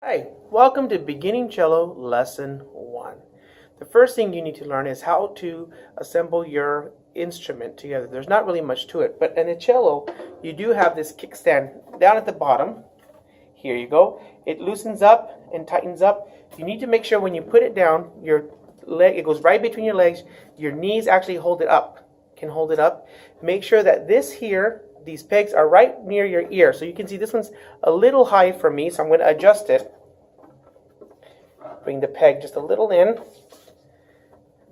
Hi, welcome to Beginning Cello Lesson 1. The first thing you need to learn is how to assemble your instrument together. There's not really much to it, but in a cello, you do have this kickstand down at the bottom. Here you go. It loosens up and tightens up. You need to make sure when you put it down, your leg, it goes right between your legs. Your knees actually hold it up, can hold it up. Make sure that this here, these pegs are right near your ear. So you can see this one's a little high for me, so I'm going to adjust it. Bring the peg just a little in.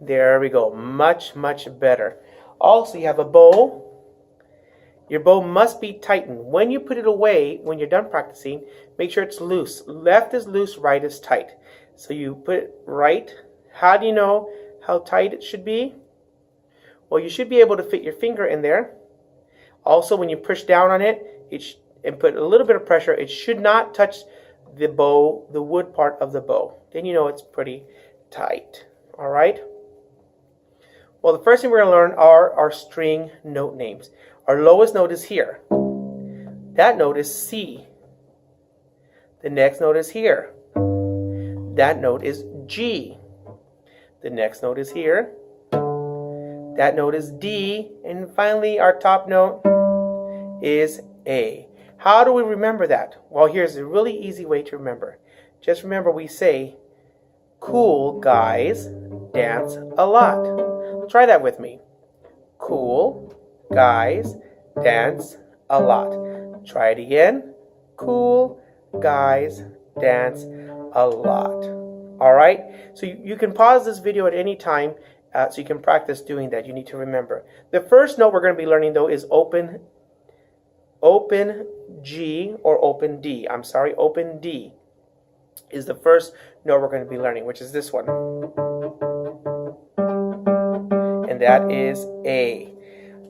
There we go. Much, much better. Also, you have a bow. Your bow must be tightened. When you put it away, when you're done practicing, make sure it's loose. Left is loose, right is tight. So you put it right. How do you know how tight it should be? Well, you should be able to fit your finger in there. Also, when you push down on it, and put a little bit of pressure, it should not touch the bow, the wood part of the bow. Then you know it's pretty tight. All right? Well, the first thing we're going to learn are our string note names. Our lowest note is here. That note is C. The next note is here. That note is G. The next note is here. That note is D. And finally, our top note is A. How do we remember that? Well, here's a really easy way to remember. Just remember we say, cool guys dance a lot. Try that with me. Cool guys dance a lot. Try it again. Cool guys dance a lot. All right? So you can pause this video at any time so you can practice doing that. You need to remember. The first note we're going to be learning, though, is open G or open D. I'm sorry, open D is the first note we're going to be learning, which is this one. And that is A.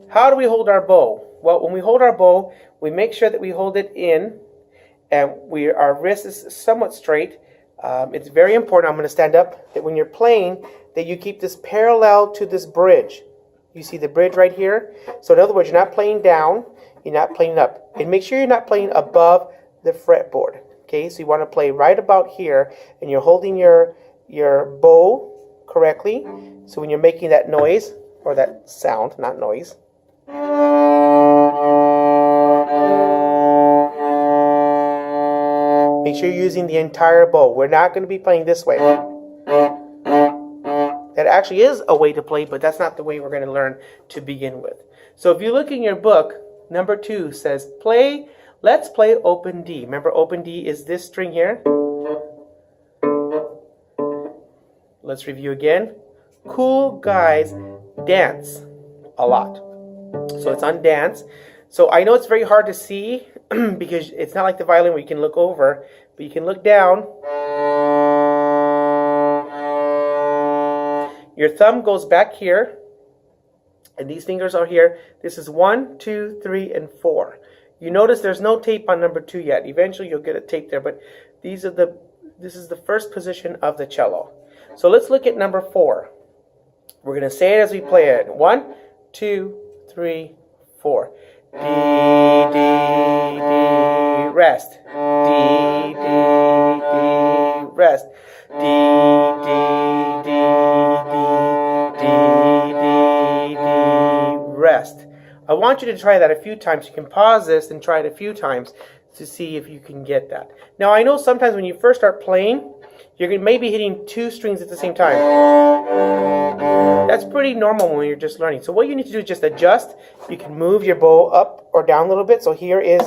How do we hold our bow? Well, when we hold our bow, we make sure that we hold it in and our wrist is somewhat straight. It's very important, I'm going to stand up, that when you're playing, that you keep this parallel to this bridge. You see the bridge right here? So in other words, you're not playing down, you're not playing up. And make sure you're not playing above the fretboard. Okay, so you want to play right about here, and you're holding your bow correctly. So when you're making that noise, or that sound, not noise. Make sure you're using the entire bow. We're not going to be playing this way. That actually is a way to play, but that's not the way we're going to learn to begin with. So if you look in your book, number 2 says, let's play open D. Remember, open D is this string here. Let's review again. Cool guys dance a lot. So it's on dance. So I know it's very hard to see because it's not like the violin where you can look over, but you can look down. Your thumb goes back here, and these fingers are here. This is 1, 2, 3, and 4. You notice there's no tape on number 2 yet. Eventually you'll get a tape there, but this is the first position of the cello. So let's look at number 4. We're going to say it as we play it. 1, 2, 3, 4. D, D, D, rest. D, D, D, rest. D, D, D, D, D, D, D, rest. I want you to try that a few times. You can pause this and try it a few times to see if you can get that. Now, I know sometimes when you first start playing, you're maybe hitting 2 strings at the same time. That's pretty normal when you're just learning. So what you need to do is just adjust. You can move your bow up or down a little bit. So here is,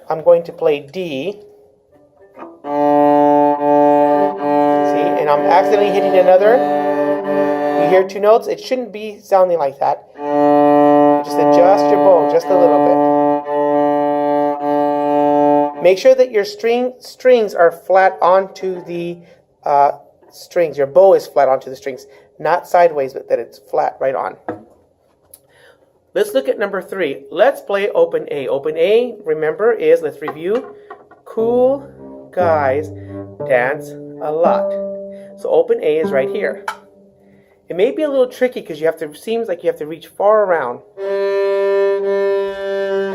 I'm going to play D. See, and I'm accidentally hitting another. You hear 2 notes. It shouldn't be sounding like that. Just adjust your bow just a little bit. Make sure that your strings are flat onto the strings. Your bow is flat onto the strings, not sideways, but that it's flat right on. Let's look at number 3. Let's play open A. Open A, remember, is, let's review, cool guys dance a lot. So open A is right here. It may be a little tricky because seems like you have to reach far around.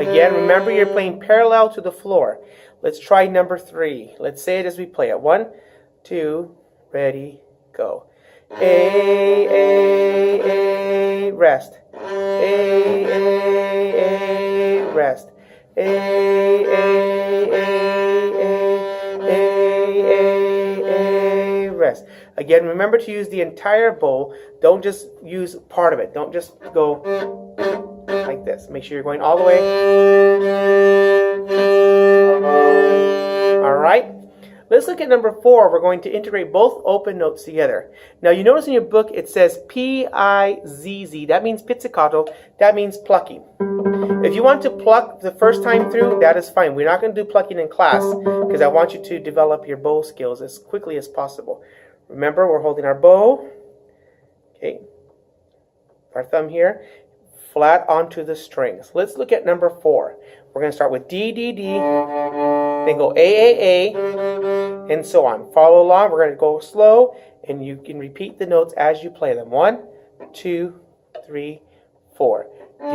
Again, remember you're playing parallel to the floor. Let's try number 3. Let's say it as we play it. 1, 2, ready, go. A, rest. A, rest. A, rest. Again, remember to use the entire bow. Don't just use part of it. Don't just go like this. Make sure you're going all the way. All right. Let's look at number 4. We're going to integrate both open notes together. Now you notice in your book it says P-I-Z-Z. That means pizzicato. That means plucking. If you want to pluck the first time through, that is fine. We're not going to do plucking in class because I want you to develop your bow skills as quickly as possible. Remember, we're holding our bow. Okay. Our thumb here. Flat onto the strings. Let's look at number 4. We're going to start with D, D, D, then go A, A, A, and so on. Follow along. We're going to go slow, and you can repeat the notes as you play them. 1, 2, 3, 4. D, D,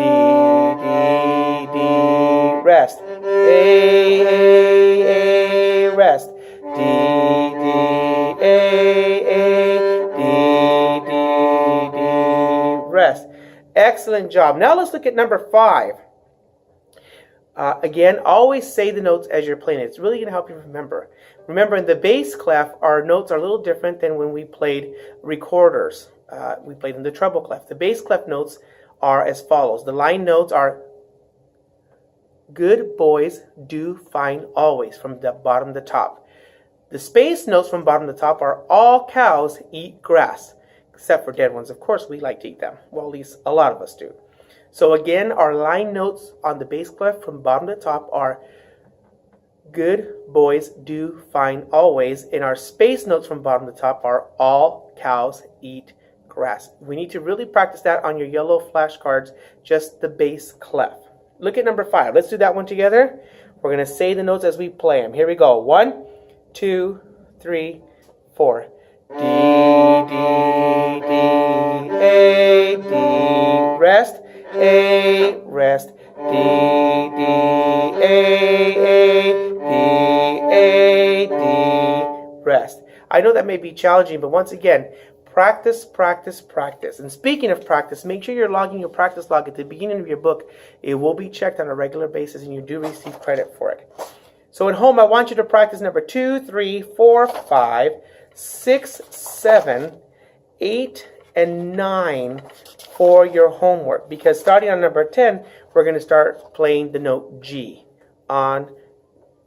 D, rest. A, A, A, rest. D, D, A, A, D, D, D, rest. Excellent job. Now let's look at number 5. Again, always say the notes as you're playing it. It's really going to help you remember. Remember, in the bass clef, our notes are a little different than when we played recorders. We played in the treble clef. The bass clef notes are as follows. The line notes are good boys do fine always from the bottom to top. The space notes from bottom to top are all cows eat grass. Except for dead ones, of course, we like to eat them. Well, at least a lot of us do. So again, our line notes on the bass clef from bottom to top are good boys do fine always. And our space notes from bottom to top are all cows eat grass. We need to really practice that on your yellow flashcards, just the bass clef. Look at number 5. Let's do that one together. We're going to say the notes as we play them. Here we go. 1, 2, 3, 4. D, D, D, A, D, rest, A, rest, D, D, A, D, A, rest. I know that may be challenging, but once again, practice, practice, practice. And speaking of practice, make sure you're logging your practice log at the beginning of your book. It will be checked on a regular basis, and you do receive credit for it. So at home, I want you to practice number 2, 3, 4, 5, 6, 7, 8, and 9 for your homework. Because starting on number 10, we're going to start playing the note G on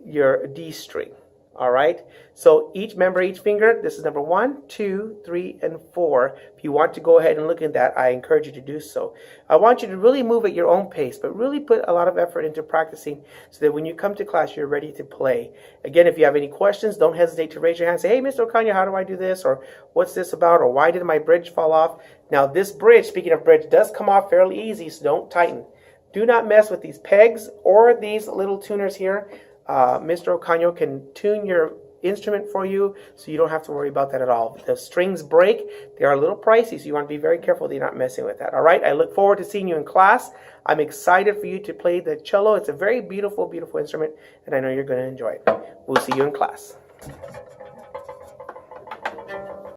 your D string. All right? So each finger, this is number 1, 2, 3, and 4. If you want to go ahead and look at that, I encourage you to do so. I want you to really move at your own pace, but really put a lot of effort into practicing so that when you come to class, you're ready to play. Again, if you have any questions, don't hesitate to raise your hand. Say, hey, Mr. Ocaña, how do I do this? Or what's this about? Or why did my bridge fall off? Now, this bridge, speaking of bridge, does come off fairly easy, so don't tighten. Do not mess with these pegs or these little tuners here. Mr. Ocaña can tune your instrument for you, so you don't have to worry about that at all. If the strings break, they are a little pricey, so you want to be very careful that you're not messing with that. All right, I look forward to seeing you in class. I'm excited for you to play the cello. It's a very beautiful, beautiful instrument, and I know you're going to enjoy it. We'll see you in class.